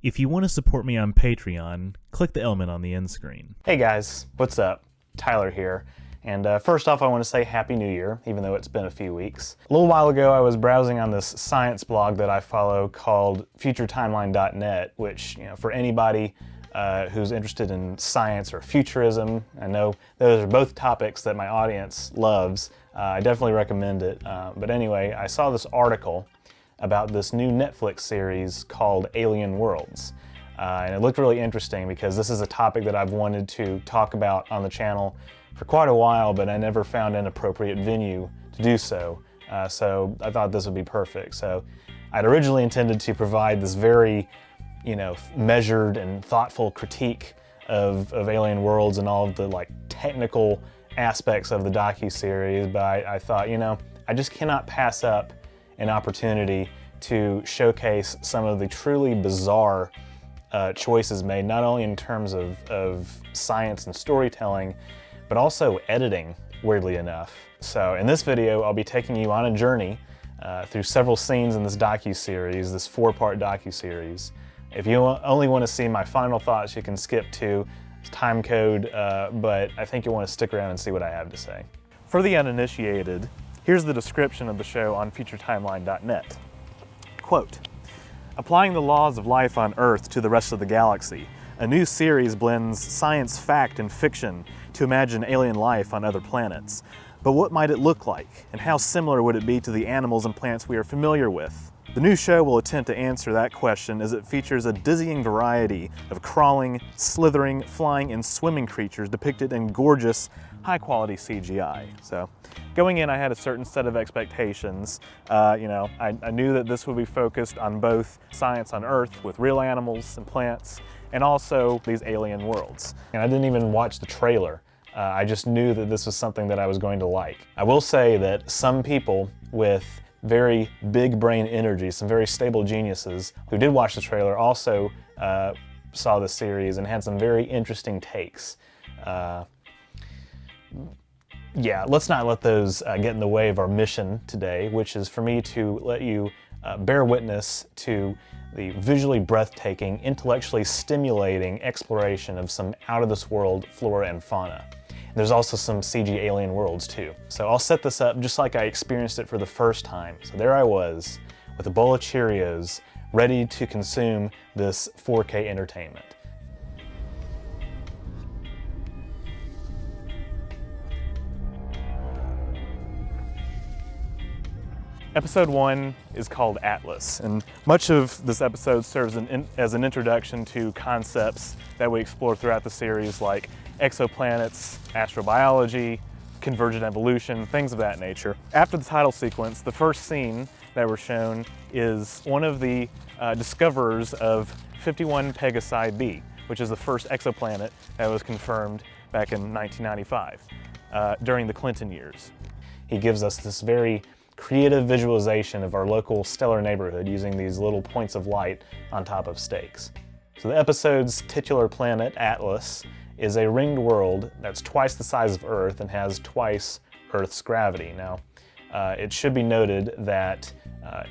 If you want to support me on Patreon, click the element on the end screen. Hey guys, what's up? Tyler here. And first off, I want to say Happy New Year, even though it's been a few weeks. A little while ago, I was browsing on this science blog that I follow called futuretimeline.net, which, for anybody who's interested in science or futurism, I know those are both topics that my audience loves. I definitely recommend it. But anyway, I saw this article about this new Netflix series called Alien Worlds. And it looked really interesting because this is a topic that I've wanted to talk about on the channel for quite a while, but I never found an appropriate venue to do so. So I thought this would be perfect. So I'd originally intended to provide this very, measured and thoughtful critique of Alien Worlds and all of the technical aspects of the docuseries, but I thought, I just cannot pass up an opportunity to showcase some of the truly bizarre choices made, not only in terms of science and storytelling, but also editing, weirdly enough. So in this video, I'll be taking you on a journey through several scenes in this docuseries, this 4-part docuseries. If you only want to see my final thoughts, you can skip to time code, but I think you'll want to stick around and see what I have to say. For the uninitiated, here's the description of the show on futuretimeline.net. Quote, applying the laws of life on Earth to the rest of the galaxy, a new series blends science fact and fiction to imagine alien life on other planets. But what might it look like, and how similar would it be to the animals and plants we are familiar with? The new show will attempt to answer that question as it features a dizzying variety of crawling, slithering, flying, and swimming creatures depicted in gorgeous, high-quality CGI. So, going in, I had a certain set of expectations. I knew that this would be focused on both science on Earth with real animals and plants, and also these alien worlds. And I didn't even watch the trailer. I just knew that this was something that I was going to like. I will say that some people with very big brain energy, some very stable geniuses who did watch the trailer also saw the series and had some very interesting takes. Yeah, let's not let those get in the way of our mission today, which is for me to let you bear witness to the visually breathtaking, intellectually stimulating exploration of some out-of-this-world flora and fauna. There's also some CG alien worlds too. So I'll set this up just like I experienced it for the first time. So there I was with a bowl of Cheerios, ready to consume this 4K entertainment. Episode 1 is called Atlas, and much of this episode serves as an introduction to concepts that we explore throughout the series, like exoplanets, astrobiology, convergent evolution, things of that nature. After the title sequence, the first scene that we're shown is one of the discoverers of 51 Pegasi b, which is the first exoplanet that was confirmed back in 1995, during the Clinton years. He gives us this very creative visualization of our local stellar neighborhood using these little points of light on top of stakes. So the episode's titular planet, Atlas, is a ringed world that's twice the size of Earth and has twice Earth's gravity. Now, it should be noted that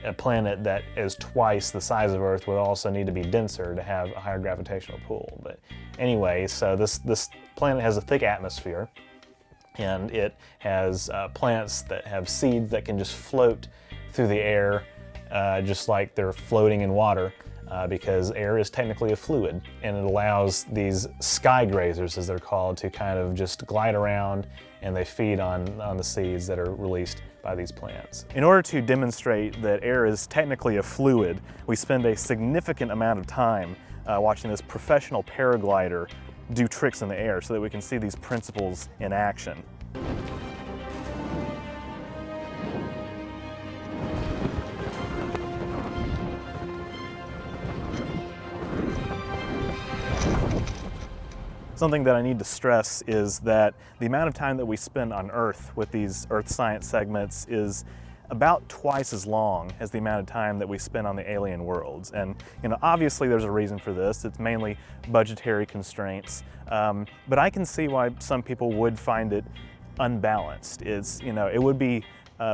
a planet that is twice the size of Earth would also need to be denser to have a higher gravitational pull. But anyway, so this planet has a thick atmosphere, and it has plants that have seeds that can just float through the air just like they're floating in water because air is technically a fluid, and it allows these sky grazers, as they're called, to kind of just glide around, and they feed on the seeds that are released by these plants. In order to demonstrate that air is technically a fluid, we spend a significant amount of time watching this professional paraglider do tricks in the air so that we can see these principles in action. Something that I need to stress is that the amount of time that we spend on Earth with these Earth science segments is about twice as long as the amount of time that we spend on the alien worlds. And obviously there's a reason for this. It's mainly budgetary constraints, but I can see why some people would find it unbalanced. It would be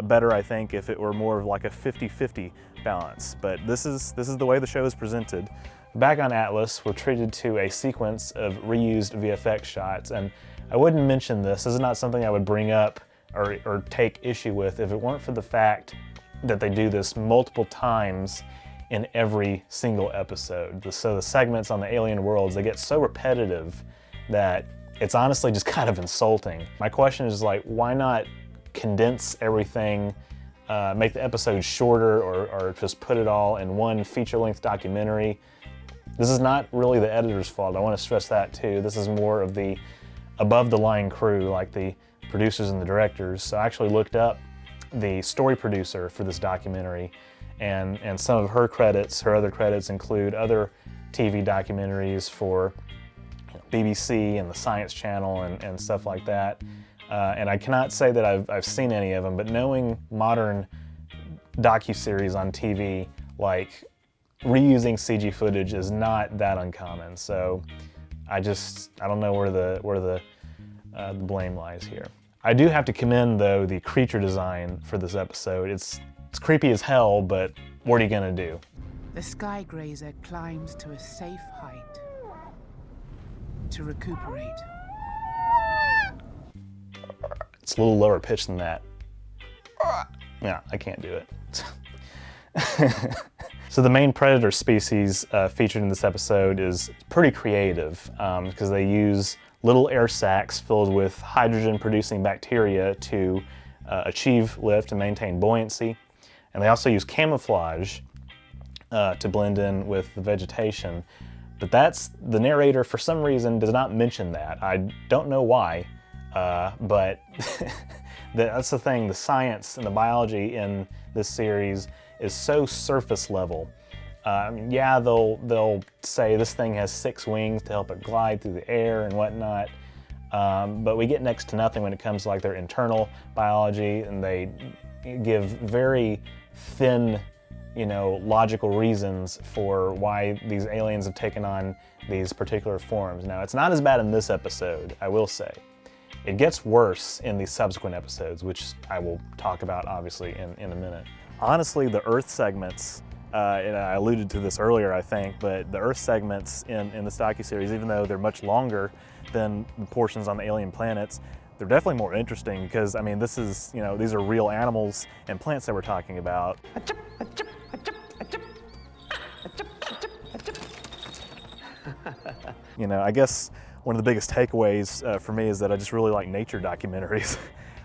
better, I think, if it were more of like a 50-50 balance. But this is the way the show is presented. Back on Atlas, we're treated to a sequence of reused VFX shots, and I wouldn't mention this. This is not something I would bring up or take issue with if it weren't for the fact that they do this multiple times in every single episode. So the segments on the alien worlds, they get so repetitive that it's honestly just kind of insulting. My question is like, why not condense everything, make the episodes shorter, or just put it all in one feature-length documentary? This is not really the editor's fault. I want to stress that too. This is more of the above-the-line crew, like the producers and the directors. So I actually looked up the story producer for this documentary, and some of her credits, her other credits include other TV documentaries for BBC and the Science Channel and stuff like that. And I cannot say that I've seen any of them, but knowing modern docuseries on TV, like reusing CG footage is not that uncommon. So I don't know where the blame lies here. I do have to commend, though, the creature design for this episode. It's creepy as hell, but what are you gonna do? The sky grazer climbs to a safe height to recuperate. It's a little lower pitched than that. Yeah, I can't do it. So the main predator species featured in this episode is pretty creative because they use little air sacs filled with hydrogen-producing bacteria to achieve lift and maintain buoyancy. And they also use camouflage to blend in with the vegetation. But the narrator, for some reason, does not mention that. I don't know why, but that's the thing. The science and the biology in this series is so surface level. Yeah, they'll say this thing has 6 wings to help it glide through the air and whatnot, but we get next to nothing when it comes to like their internal biology, and they give very thin, logical reasons for why these aliens have taken on these particular forms. Now, it's not as bad in this episode, I will say. It gets worse in the subsequent episodes, which I will talk about obviously in a minute. Honestly, the Earth segments, and I alluded to this earlier, I think, but the Earth segments in this docuseries, even though they're much longer than the portions on the alien planets, they're definitely more interesting because, I mean, this is, these are real animals and plants that we're talking about. I guess one of the biggest takeaways for me is that I just really like nature documentaries.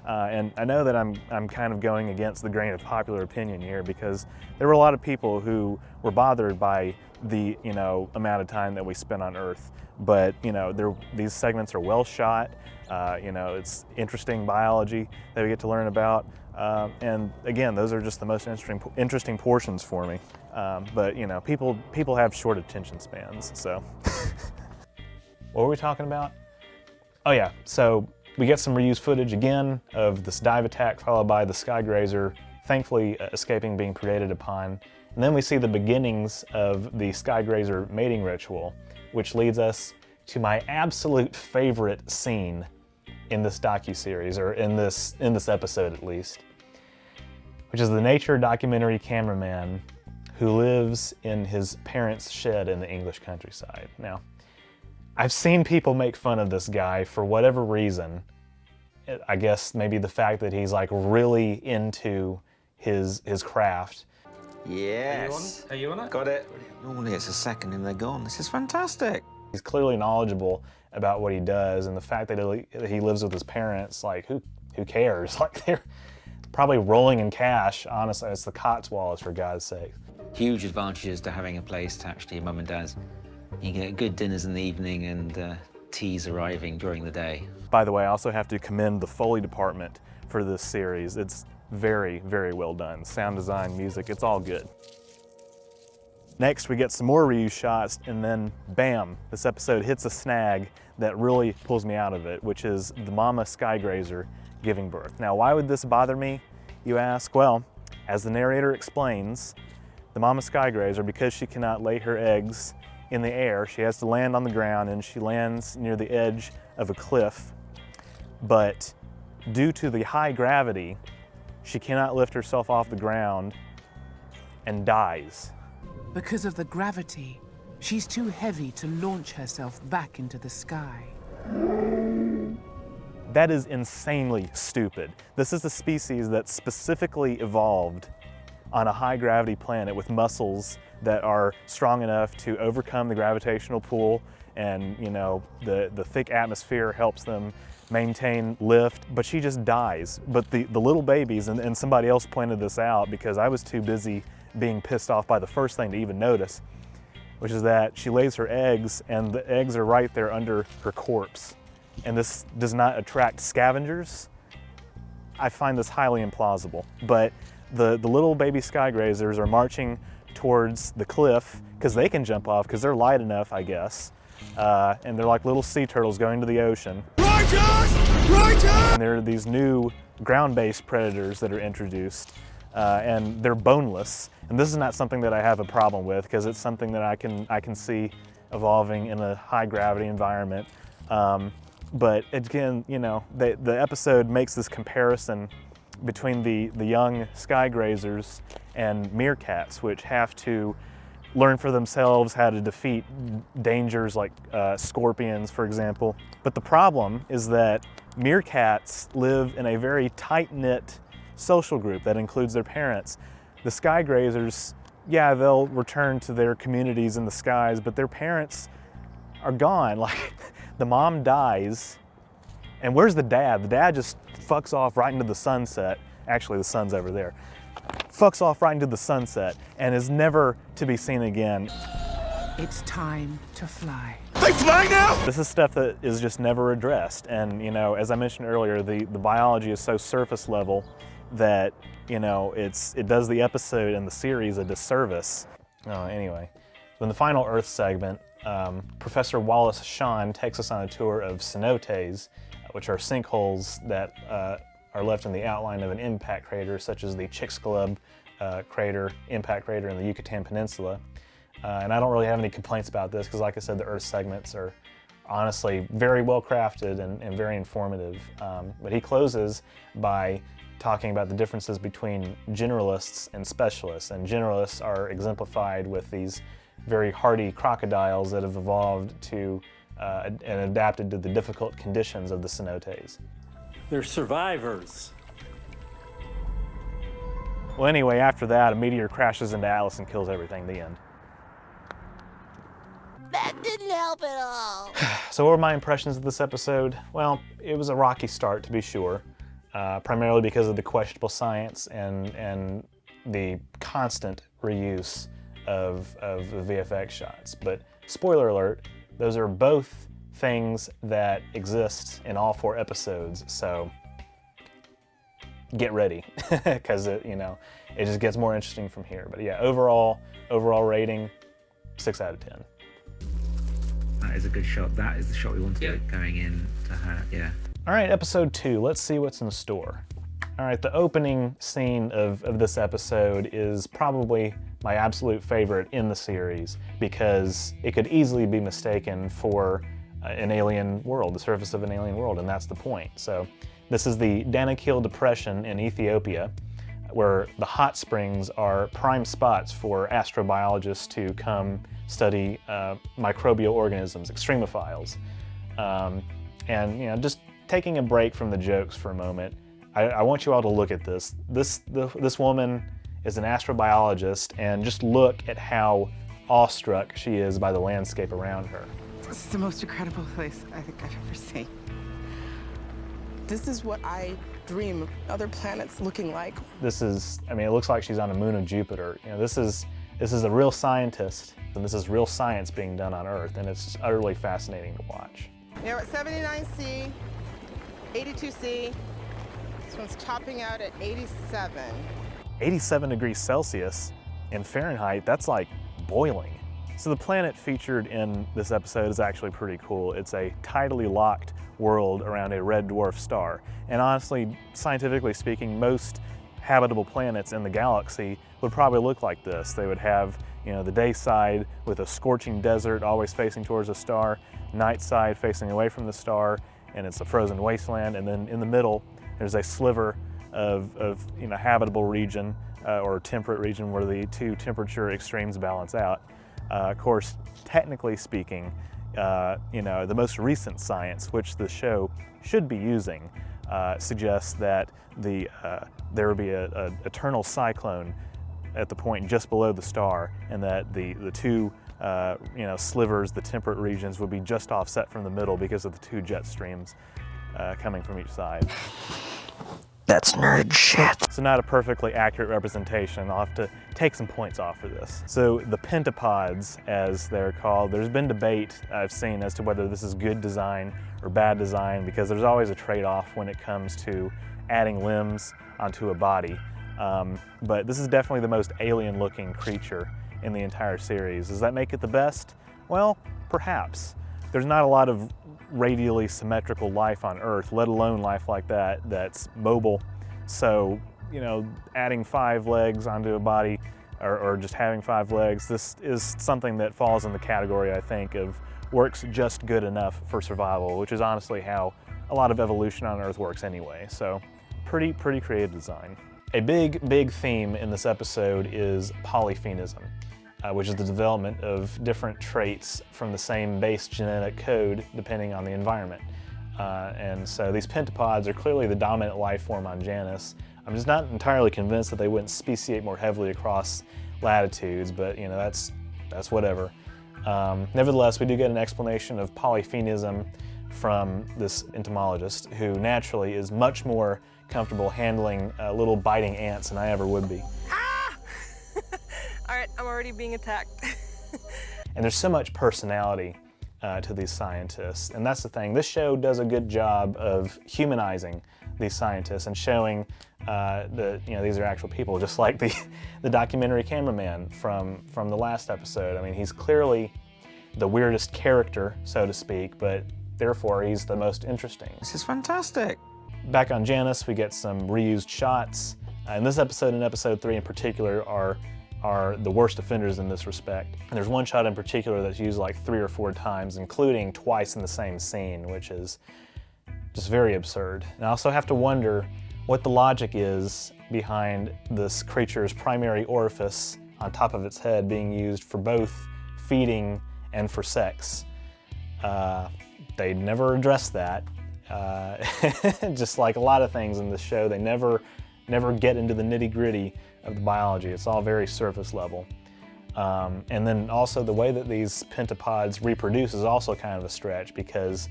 And I know that I'm kind of going against the grain of popular opinion here because there were a lot of people who were bothered by the amount of time that we spent on Earth. But these segments are well shot. It's interesting biology that we get to learn about. And again, those are just the most interesting portions for me. But people have short attention spans. So, what were we talking about? Oh yeah, so we get some reused footage again of this dive attack followed by the sky grazer thankfully escaping being predated upon. And then we see the beginnings of the sky grazer mating ritual, which leads us to my absolute favorite scene in this docuseries, or in this episode at least, which is the nature documentary cameraman who lives in his parents' shed in the English countryside. Now, I've seen people make fun of this guy for whatever reason. I guess maybe the fact that he's like really into his craft. Yes. Are you on it? Got it. Normally it's a second and they're gone. This is fantastic. He's clearly knowledgeable about what he does, and the fact that he lives with his parents, like who cares? Like they're probably rolling in cash. Honestly, it's the Cotswolds, for God's sake. Huge advantages to having a place attached to your mum and dad's. You get good dinners in the evening and teas arriving during the day. By the way, I also have to commend the Foley department for this series. It's very, very well done. Sound design, music, it's all good. Next, we get some more reuse shots, and then bam, this episode hits a snag that really pulls me out of it, which is the mama sky grazer giving birth. Now, why would this bother me, you ask? Well, as the narrator explains, the mama sky grazer, because she cannot lay her eggs in the air, she has to land on the ground, and she lands near the edge of a cliff. But due to the high gravity, she cannot lift herself off the ground and dies. Because of the gravity, She's too heavy to launch herself back into the sky. That is insanely stupid. This is a species that specifically evolved on a high gravity planet with muscles that are strong enough to overcome the gravitational pull, and the thick atmosphere helps them maintain lift, but she just dies. But the little babies, and somebody else pointed this out because I was too busy being pissed off by the first thing to even notice, which is that she lays her eggs and the eggs are right there under her corpse. And this does not attract scavengers. I find this highly implausible. But the little baby sky grazers are marching towards the cliff because they can jump off because they're light enough, I guess. And they're like little sea turtles going to the ocean. Righteous! Righteous! And there are these new ground-based predators that are introduced, and they're boneless. And this is not something that I have a problem with because it's something that I can see evolving in a high gravity environment. But again, the episode makes this comparison between the young sky grazers and meerkats, which have to learn for themselves how to defeat dangers like scorpions, for example. But the problem is that meerkats live in a very tight-knit social group that includes their parents. The sky grazers, yeah, they'll return to their communities in the skies, but their parents are gone. Like, the mom dies, and where's the dad? The dad just fucks off right into the sunset. Actually, the sun's over there. Fucks off right into the sunset and is never to be seen again. It's time to fly. They fly now? This is stuff that is just never addressed. And, as I mentioned earlier, the biology is so surface level that, it does the episode and the series a disservice. Anyway, so in the final Earth segment, Professor Wallace Shawn takes us on a tour of cenotes, which are sinkholes that are left in the outline of an impact crater, such as the Chicxulub impact crater in the Yucatan Peninsula. And I don't really have any complaints about this because, like I said, the Earth segments are honestly very well crafted and very informative. But he closes by talking about the differences between generalists and specialists. And generalists are exemplified with these very hardy crocodiles that have evolved to and adapted to the difficult conditions of the cenotes. They're survivors. Well, anyway, after that, a meteor crashes into Atlas and kills everything. The end. That didn't help at all. So what were my impressions of this episode? Well, it was a rocky start, to be sure, primarily because of the questionable science and the constant reuse of the VFX shots. But spoiler alert, those are both things that exist in all 4 episodes, so get ready, because it just gets more interesting from here. But yeah, overall rating, 6 out of 10. That is a good shot. That is the shot we wanted going in to her, yeah. All right, episode 2, let's see what's in store. All right, the opening scene of this episode is probably my absolute favorite in the series because it could easily be mistaken for an alien world, the surface of an alien world, and that's the point. So this is the Danakil Depression in Ethiopia, where the hot springs are prime spots for astrobiologists to come study microbial organisms, extremophiles. And just taking a break from the jokes for a moment, I want you all to look at this. This woman is an astrobiologist, and just look at how awestruck she is by the landscape around her. This is the most incredible place I think I've ever seen. This is what I dream of other planets looking like. This is, it looks like she's on a moon of Jupiter. This is a real scientist, and this is real science being done on Earth, and it's just utterly fascinating to watch. Now we're at 79C, 82C. This one's topping out at 87. 87 degrees Celsius in Fahrenheit, that's like boiling. So the planet featured in this episode is actually pretty cool. It's a tidally locked world around a red dwarf star. And honestly, scientifically speaking, most habitable planets in the galaxy would probably look like this. They would have, the day side with a scorching desert always facing towards a star, night side facing away from the star, and it's a frozen wasteland. And then in the middle, there's a sliver of habitable region or temperate region where the 2 temperature extremes balance out. Of course, technically speaking, the most recent science, which the show should be using, suggests that there would be an eternal cyclone at the point just below the star, and that the two slivers, the temperate regions, would be just offset from the middle because of the two jet streams coming from each side. That's nerd shit. So not a perfectly accurate representation. I'll have to take some points off for this. So the pentapods, as they're called, there's been debate I've seen as to whether this is good design or bad design, because there's always a trade-off when it comes to adding limbs onto a body. But this is definitely the most alien-looking creature in the entire series. Does that make it the best? Well, perhaps. There's not a lot of radially symmetrical life on Earth, let alone life like that that's mobile. So, adding 5 legs onto a body, or just having 5 legs, this is something that falls in the category, I think, of works just good enough for survival, which is honestly how a lot of evolution on Earth works anyway. So, pretty creative design. A big theme in this episode is polyphenism, which is the development of different traits from the same base genetic code depending on the environment. And so these pentapods are clearly the dominant life form on Janus. I'm just not entirely convinced that they wouldn't speciate more heavily across latitudes, but that's whatever. Nevertheless, we do get an explanation of polyphenism from this entomologist, who naturally is much more comfortable handling little biting ants than I ever would be. All right, I'm already being attacked. And there's so much personality to these scientists, and that's the thing. This show does a good job of humanizing these scientists and showing that these are actual people, just like the documentary cameraman from the last episode. I mean, he's clearly the weirdest character, so to speak, but therefore he's the most interesting. This is fantastic. Back on Janus, we get some reused shots. And this episode and episode 3 in particular are the worst offenders in this respect. And there's one shot in particular that's used like 3 or 4 times, including twice in the same scene, which is just very absurd. And I also have to wonder what the logic is behind this creature's primary orifice on top of its head being used for both feeding and for sex. They never address that. Just like a lot of things in this show, they never get into the nitty-gritty of the biology. It's all very surface level. And then also the way that these pentapods reproduce is also kind of a stretch, because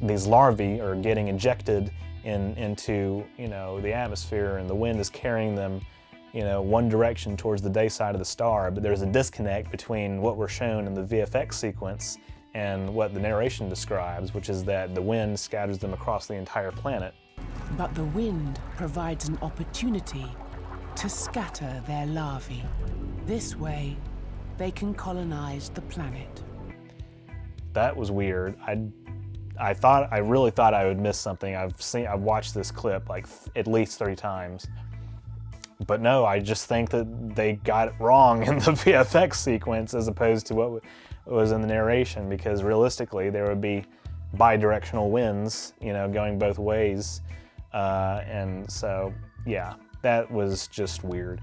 these larvae are getting ejected into the atmosphere, and the wind is carrying them one direction towards the day side of the star, but there's a disconnect between what we're shown in the VFX sequence and what the narration describes, which is that the wind scatters them across the entire planet. But the wind provides an opportunity to scatter their larvae. This way, they can colonize the planet. That was weird. I really thought I would miss something. I've watched this clip like at least 30 times. But no, I just think that they got it wrong in the VFX sequence as opposed to what was in the narration, because realistically there would be bi-directional winds, going both ways. And so, yeah, that was just weird.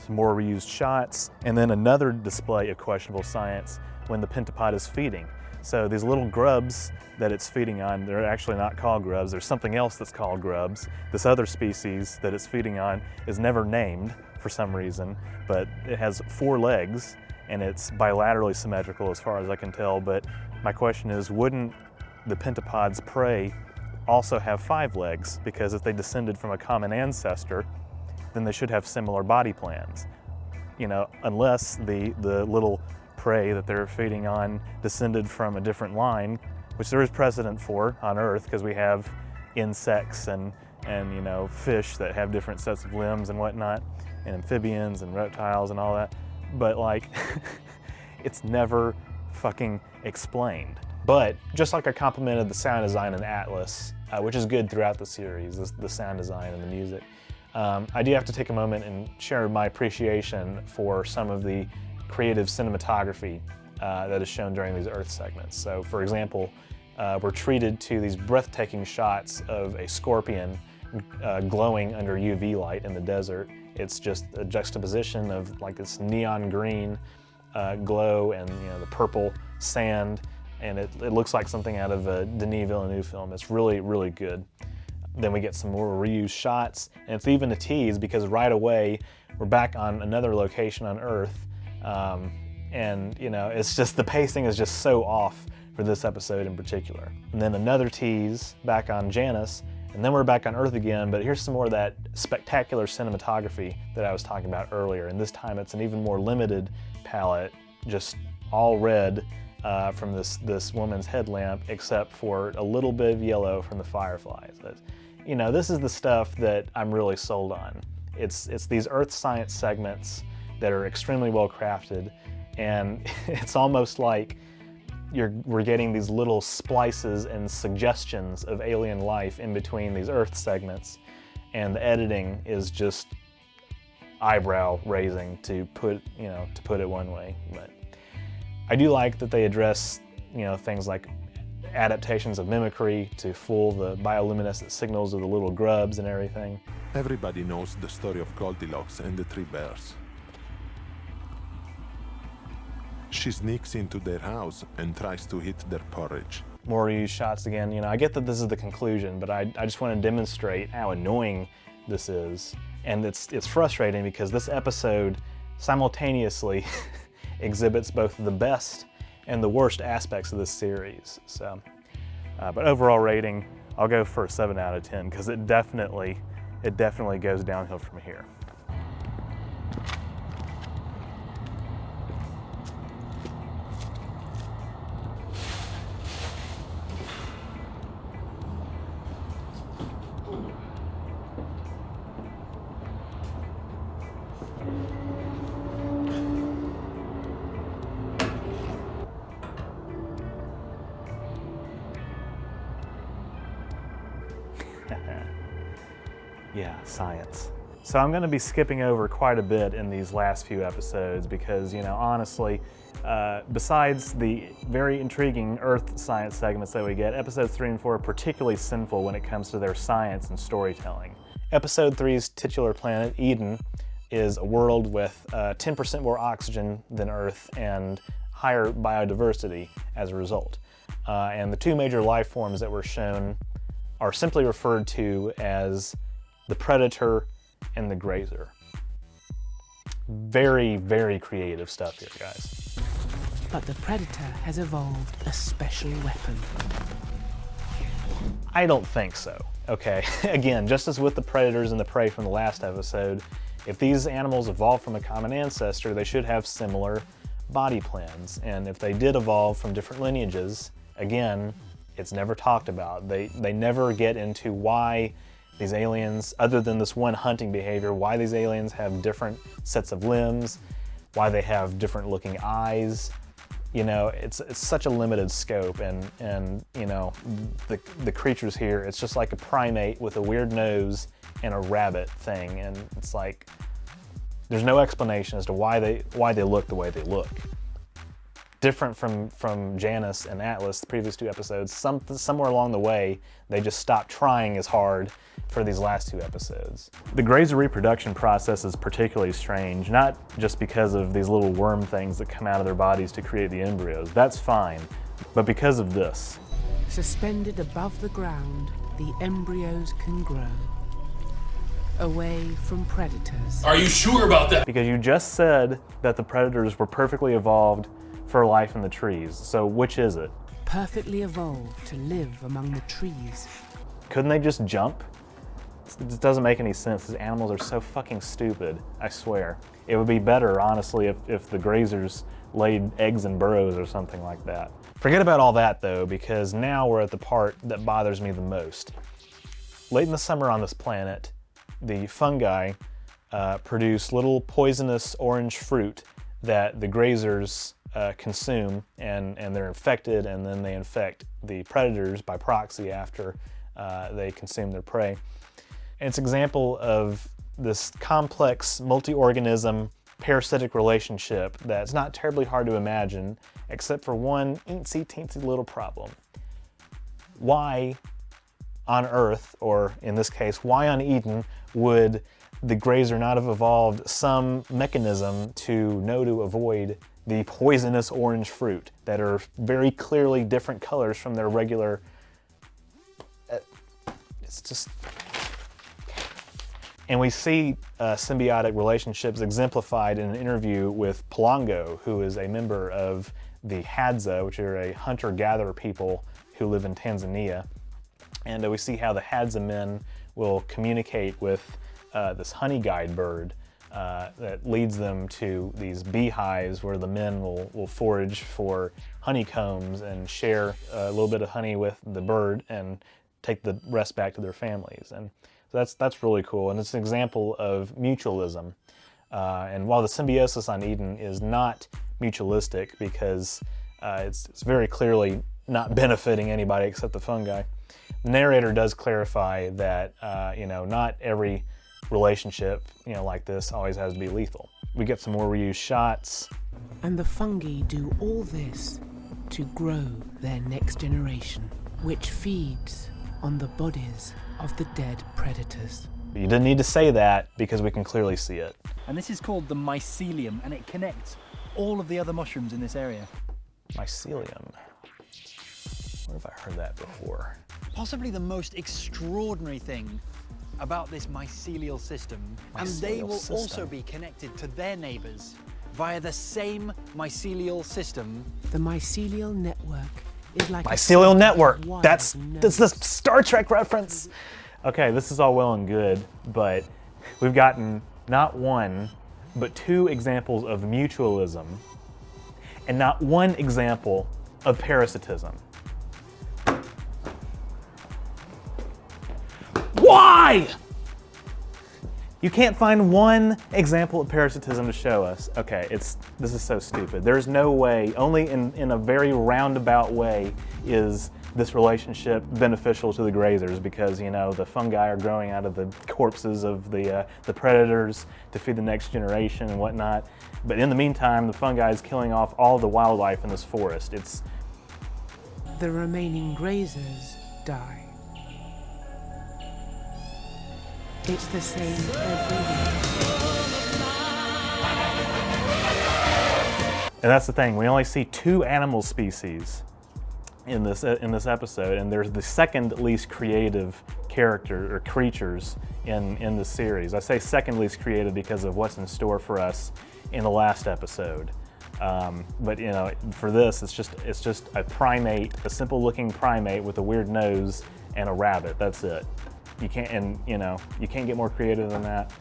Some more reused shots, and then another display of questionable science when the pentapod is feeding. So these little grubs that it's feeding on, they're actually not called grubs. There's something else that's called grubs. This other species that it's feeding on is never named for some reason, but it has 4 legs, and it's bilaterally symmetrical as far as I can tell. But my question is, wouldn't the pentapod's prey also have 5 legs? Because if they descended from a common ancestor, then they should have similar body plans. Unless the little prey that they're feeding on descended from a different line, which there is precedent for on Earth, because we have insects and fish that have different sets of limbs and whatnot, and amphibians and reptiles and all that. But it's never fucking explained. But just like I complimented the sound design in Atlas, which is good throughout the series, the sound design and the music, I do have to take a moment and share my appreciation for some of the creative cinematography that is shown during these Earth segments. So, for example, we're treated to these breathtaking shots of a scorpion glowing under UV light in the desert. It's just a juxtaposition of like this neon green glow and the purple sand, and it looks like something out of a Denis Villeneuve film. It's really, really good. Then we get some more reused shots, and it's even a tease because right away we're back on another location on Earth, and it's just the pacing is just so off for this episode in particular. And then another tease back on Janus, and then we're back on Earth again, but here's some more of that spectacular cinematography that I was talking about earlier, and this time it's an even more limited palette, just all red from this woman's headlamp, except for a little bit of yellow from the fireflies. This is the stuff that I'm really sold on. It's these Earth science segments that are extremely well crafted, and it's almost like we're getting these little splices and suggestions of alien life in between these Earth segments, and the editing is just eyebrow raising to put it one way. But I do like that they address things like adaptations of mimicry to fool the bioluminescent signals of the little grubs and everything. Everybody knows the story of Goldilocks and the 3 bears. She sneaks into their house and tries to eat their porridge. More reused shots again. I get that this is the conclusion, but I just want to demonstrate how annoying this is. And it's frustrating because this episode simultaneously exhibits both the best and the worst aspects of this series. So, but overall rating, I'll go for a 7 out of 10 because it definitely goes downhill from here. Yeah, science. So I'm going to be skipping over quite a bit in these last few episodes because, honestly, besides the very intriguing Earth science segments that we get, episodes 3 and 4 are particularly sinful when it comes to their science and storytelling. Episode 3's titular planet, Eden, is a world with 10% more oxygen than Earth and higher biodiversity as a result. And the 2 major life forms that were shown are simply referred to as the Predator and the Grazer. Very, very creative stuff here, guys. But the Predator has evolved a special weapon. I don't think so, okay? Again, just as with the Predators and the Prey from the last episode, if these animals evolved from a common ancestor, they should have similar body plans. And if they did evolve from different lineages, again, it's never talked about. They never get into why these aliens, other than this one hunting behavior, why these aliens have different sets of limbs, why they have different looking eyes. It's such a limited scope, and the creatures here, it's just like a primate with a weird nose and a rabbit thing, and it's like there's no explanation as to why they look the way they look. Different from Janus and Atlas, the previous 2 episodes, somewhere along the way, they just stopped trying as hard for these last 2 episodes. The Grazer reproduction process is particularly strange, not just because of these little worm things that come out of their bodies to create the embryos. That's fine, but because of this. Suspended above the ground, the embryos can grow, away from predators. Are you sure about that? Because you just said that the predators were perfectly evolved for life in the trees, so which is it? Perfectly evolved to live among the trees. Couldn't they just jump? It doesn't make any sense. These animals are so fucking stupid, I swear. It would be better, honestly, if the grazers laid eggs in burrows or something like that. Forget about all that, though, because now we're at the part that bothers me the most. Late in the summer on this planet, the fungi produce little poisonous orange fruit that the grazers consume, and they're infected, and then they infect the predators by proxy after they consume their prey. And it's an example of this complex multi-organism parasitic relationship that's not terribly hard to imagine, except for one teensy little problem. Why on Earth, or in this case, why on Eden, would the grazer not have evolved some mechanism to know to avoid the poisonous orange fruit that are very clearly different colors from their regular. It's just. And we see symbiotic relationships exemplified in an interview with Palongo, who is a member of the Hadza, which are a hunter-gatherer people who live in Tanzania. And we see how the Hadza men will communicate with this honey guide bird that leads them to these beehives where the men will forage for honeycombs and share a little bit of honey with the bird and take the rest back to their families. And so that's really cool, and it's an example of mutualism. And while the symbiosis on Eden is not mutualistic because it's very clearly not benefiting anybody except the fungi, the narrator does clarify that not every relationship like this always has to be lethal. We get some more reused shots. And the fungi do all this to grow their next generation, which feeds on the bodies of the dead predators. But you didn't need to say that because we can clearly see it. And this is called the mycelium, and it connects all of the other mushrooms in this area. Mycelium. Where have I heard that before? Possibly the most extraordinary thing about this mycelial system, and they will also be connected to their neighbors via the same mycelial system. The mycelial network is like Mycelial network. That's the Star Trek reference. Okay, this is all well and good, but we've gotten not one, but two examples of mutualism, and not one example of parasitism. Why? You can't find one example of parasitism to show us. Okay, this is so stupid. There's no way, only in a very roundabout way is this relationship beneficial to the grazers, because the fungi are growing out of the corpses of the predators to feed the next generation and whatnot. But in the meantime, the fungi is killing off all the wildlife in this forest. The remaining grazers die. It's the same every week. And that's the thing, we only see 2 animal species in this episode, and there's the second least creative character or creatures in the series. I say second least creative because of what's in store for us in the last episode. But for this, it's just a primate, a simple looking primate with a weird nose and a rabbit. That's it. You can't get more creative than that.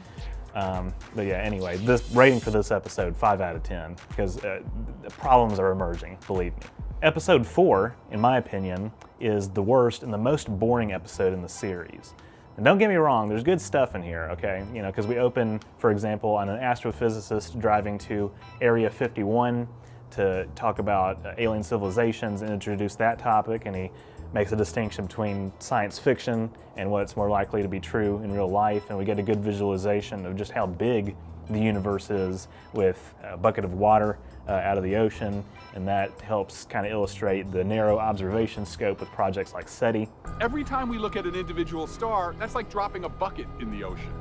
But yeah, anyway, this rating for this episode, 5 out of 10, because the problems are emerging, believe me. Episode 4, in my opinion, is the worst and the most boring episode in the series. And don't get me wrong, there's good stuff in here, okay? Because we open, for example, on an astrophysicist driving to Area 51 to talk about alien civilizations and introduce that topic, and he makes a distinction between science fiction and what's more likely to be true in real life, and we get a good visualization of just how big the universe is with a bucket of water out of the ocean, and that helps kind of illustrate the narrow observation scope with projects like SETI. Every time we look at an individual star, that's like dropping a bucket in the ocean.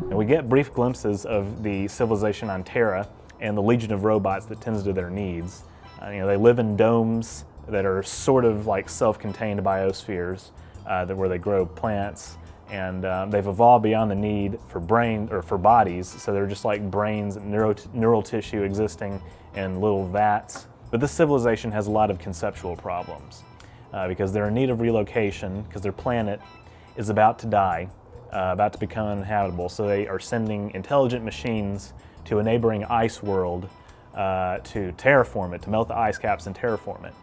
And we get brief glimpses of the civilization on Terra and the legion of robots that tends to their needs. They live in domes that are sort of like self-contained biospheres where they grow plants, and they've evolved beyond the need for bodies, so they're just like brains and neural tissue existing in little vats. But this civilization has a lot of conceptual problems because they're in need of relocation because their planet is about to die, about to become uninhabitable, so they are sending intelligent machines to a neighboring ice world to terraform it, to melt the ice caps and terraform it.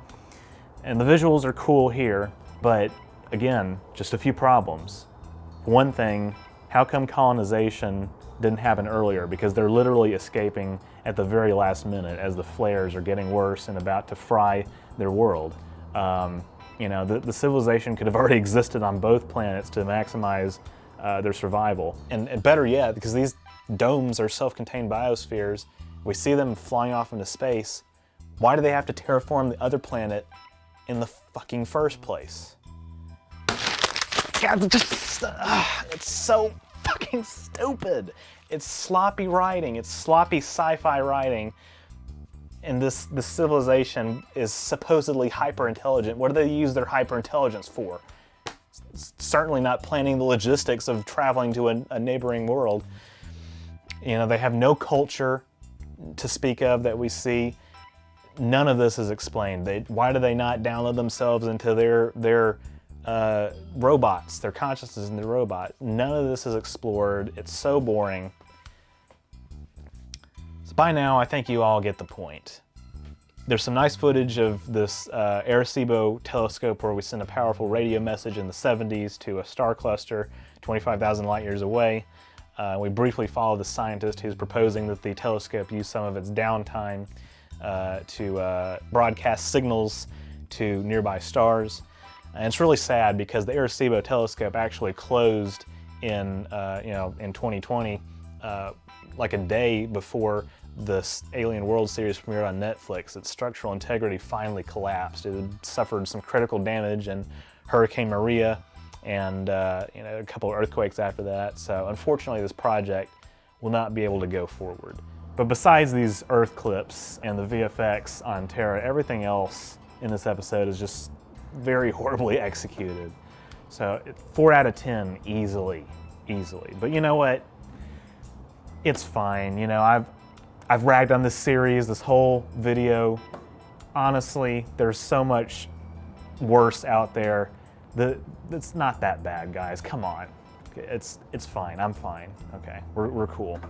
And the visuals are cool here, but again, just a few problems. One thing, how come colonization didn't happen earlier? Because they're literally escaping at the very last minute as the flares are getting worse and about to fry their world. The civilization could have already existed on both planets to maximize their survival. And better yet, because these domes are self-contained biospheres, we see them flying off into space. Why do they have to terraform the other planet in the fucking first place? God, it's so fucking stupid. It's sloppy writing. It's sloppy sci-fi writing. And this civilization is supposedly hyper-intelligent. What do they use their hyper-intelligence for? Certainly not planning the logistics of traveling to a neighboring world. You know, they have no culture to speak of that we see. None of this is explained. Why do they not download themselves into their robots, their consciousness in the robot? None of this is explored. It's so boring. So by now, I think you all get the point. There's some nice footage of this Arecibo telescope where we sent a powerful radio message in the 70s to a star cluster 25,000 light years away. We briefly follow the scientist who's proposing that the telescope use some of its downtime to broadcast signals to nearby stars. And it's really sad because the Arecibo telescope actually closed in 2020, like a day before this Alien World series premiered on Netflix. Its structural integrity finally collapsed. It had suffered some critical damage in Hurricane Maria and a couple of earthquakes after that. So unfortunately, this project will not be able to go forward. But besides these Earth clips and the VFX on Terra, everything else in this episode is just very horribly executed. So 4 out of 10 easily. But you know what? It's fine. You know, I've ragged on this series, this whole video. Honestly, there's so much worse out there. It's not that bad, guys. Come on. It's fine. I'm fine. Okay, we're cool.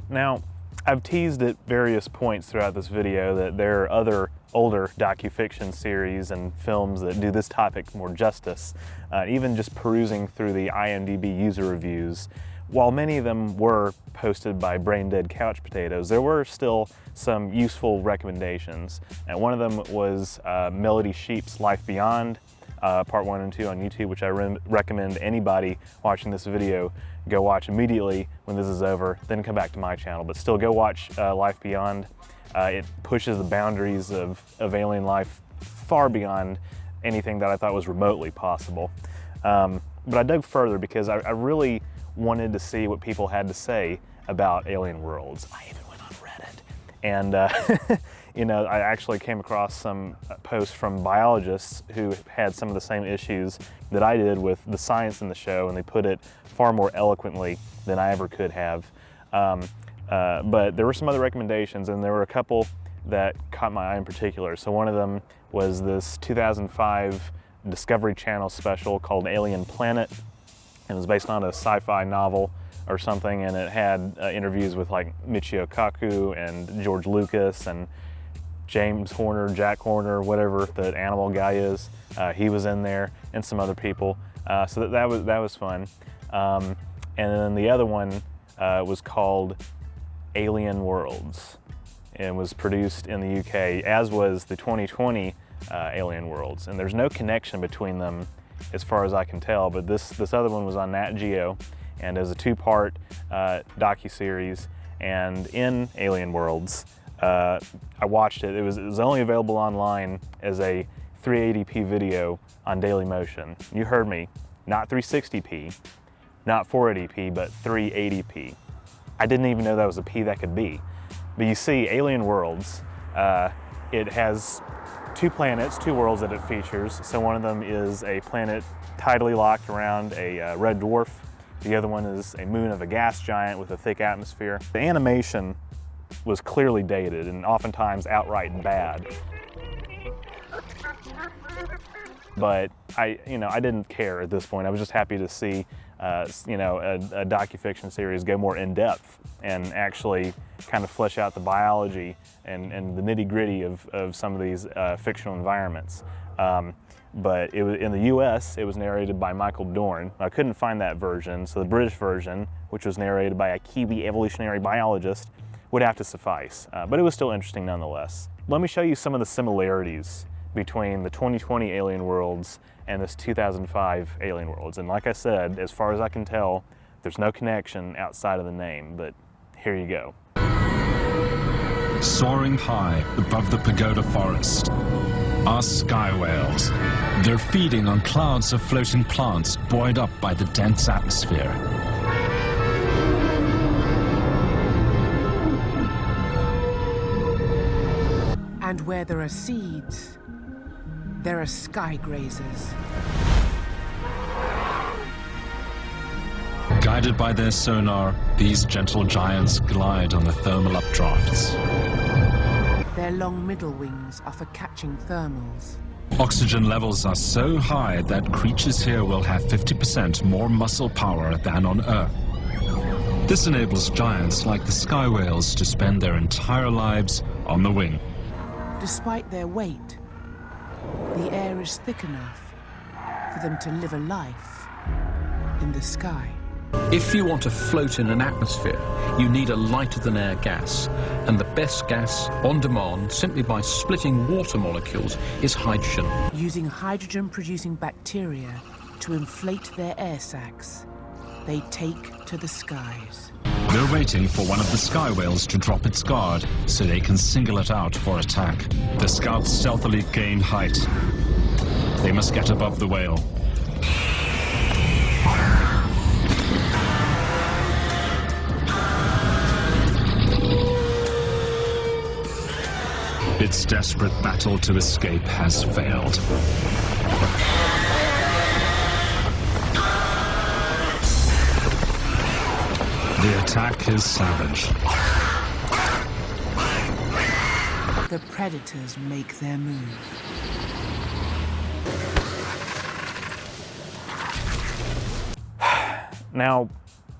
Now, I've teased at various points throughout this video that there are other older docufiction series and films that do this topic more justice. Even just perusing through the IMDb user reviews, while many of them were posted by brain-dead couch potatoes, there were still some useful recommendations. And one of them was Melody Sheep's Life Beyond, part 1 and 2 on YouTube, which I recommend anybody watching this video go watch immediately when this is over, then come back to my channel. But still, go watch Life Beyond. It pushes the boundaries of alien life far beyond anything that I thought was remotely possible. But I dug further because I really wanted to see what people had to say about alien worlds. I even went on Reddit. And you know, I actually came across some posts from biologists who had some of the same issues that I did with the science in the show, and they put it far more eloquently than I ever could have. But there were some other recommendations, and there were a couple that caught my eye in particular. So one of them was this 2005 Discovery Channel special called Alien Planet. It was based on a sci-fi novel or something, and it had interviews with like Michio Kaku and George Lucas and James Horner, Jack Horner, whatever the animal guy is. He was in there, and some other people. So that was fun. And then the other one was called Alien Worlds, and was produced in the UK, as was the 2020 Alien Worlds. And there's no connection between them as far as I can tell, but this other one was on Nat Geo, and it was a 2-part docuseries. And in Alien Worlds, I watched it. It was only available online as a 380p video on Dailymotion. You heard me, not 360p, not 480p, but 380p. I didn't even know that was a P that could be. But you see, Alien Worlds, it has 2 planets, 2 worlds that it features. So one of them is a planet tidally locked around a red dwarf. The other one is a moon of a gas giant with a thick atmosphere. The animation was clearly dated and oftentimes outright bad. But I didn't care at this point. I was just happy to see, a docufiction series go more in depth and actually kind of flesh out the biology and the nitty-gritty of some of these fictional environments. But in the US, it was narrated by Michael Dorn. I couldn't find that version, so the British version, which was narrated by a Kiwi evolutionary biologist, would have to suffice. But it was still interesting nonetheless. Let me show you some of the similarities between the 2020 Alien Worlds and this 2005 Alien Worlds. And like I said, as far as I can tell, there's no connection outside of the name, but here you go. Soaring high above the pagoda forest, are sky whales. They're feeding on clouds of floating plants buoyed up by the dense atmosphere. And where there are seeds, there are sky grazers. Guided by their sonar, these gentle giants glide on the thermal updrafts. Their long middle wings are for catching thermals. Oxygen levels are so high that creatures here will have 50% more muscle power than on Earth. This enables giants like the sky whales to spend their entire lives on the wing. Despite their weight, the air is thick enough for them to live a life in the sky. If you want to float in an atmosphere, you need a lighter-than-air gas. And the best gas, on demand, simply by splitting water molecules, is hydrogen. Using hydrogen-producing bacteria to inflate their air sacs, they take to the skies. They're waiting for one of the sky whales to drop its guard so they can single it out for attack. The scouts stealthily gain height. They must get above the whale. Its desperate battle to escape has failed. The attack is savage. The predators make their move. Now,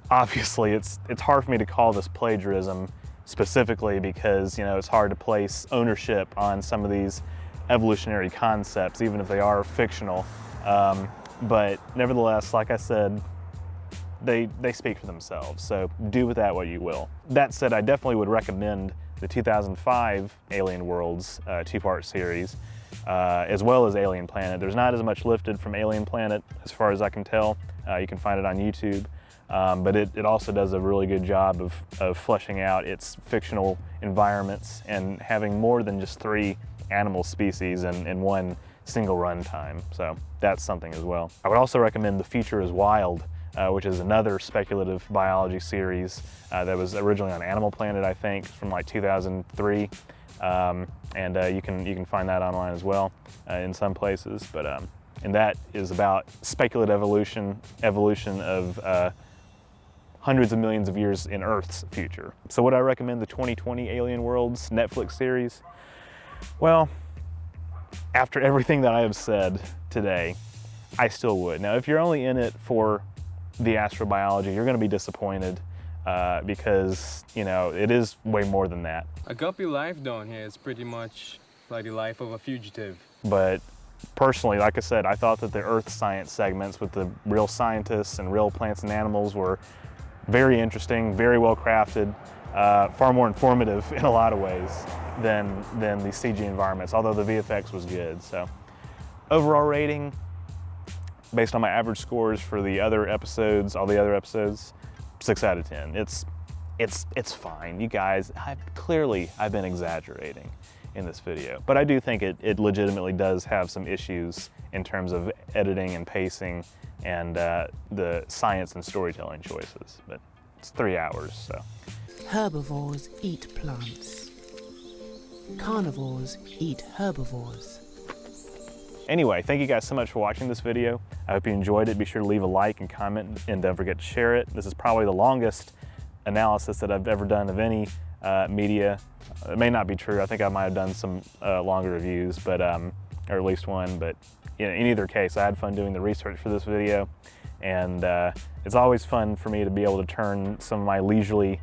obviously, it's hard for me to call this plagiarism specifically because, you know, it's hard to place ownership on some of these evolutionary concepts, even if they are fictional. But nevertheless, like I said, they speak for themselves, so do with that what you will. That said, I definitely would recommend the 2005 Alien Worlds two-part series, as well as Alien Planet. There's not as much lifted from Alien Planet as far as I can tell. You can find it on YouTube. But it also does a really good job of fleshing out its fictional environments and having more than just 3 animal species in one single runtime. So that's something as well. I would also recommend The Future is Wild, which is another speculative biology series that was originally on Animal Planet, I think, from like 2003. And you can find that online as well in some places. But and that is about speculative evolution of hundreds of millions of years in Earth's future. So would I recommend the 2020 Alien Worlds Netflix series? Well, after everything that I have said today, I still would. Now, if you're only in it for the astrobiology, you're gonna be disappointed because, you know, it is way more than that. A guppy life down here is pretty much like the life of a fugitive. But personally, like I said, I thought that the Earth science segments with the real scientists and real plants and animals were very interesting, very well crafted, far more informative in a lot of ways than the CG environments, although the VFX was good. So overall rating, based on my average scores for the other episodes, all the other episodes, 6 out of 10. It's fine. You guys, I've been exaggerating in this video, but I do think it legitimately does have some issues in terms of editing and pacing and the science and storytelling choices, but it's 3 hours, so. Herbivores eat plants. Carnivores eat herbivores. Anyway, thank you guys so much for watching this video. I hope you enjoyed it. Be sure to leave a like and comment, and don't forget to share it. This is probably the longest analysis that I've ever done of any media. It may not be true. I think I might have done some longer reviews, but or at least one, but in either case, I had fun doing the research for this video, and it's always fun for me to be able to turn some of my leisurely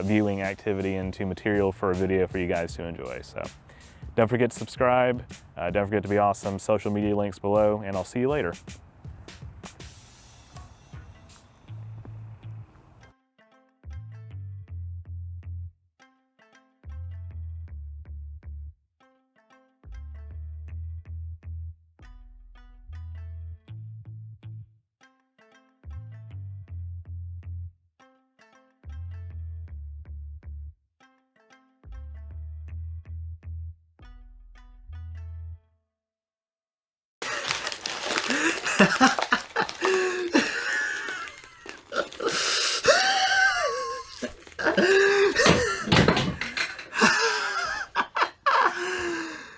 viewing activity into material for a video for you guys to enjoy. So don't forget to subscribe, don't forget to be awesome. Social media links below, and I'll see you later.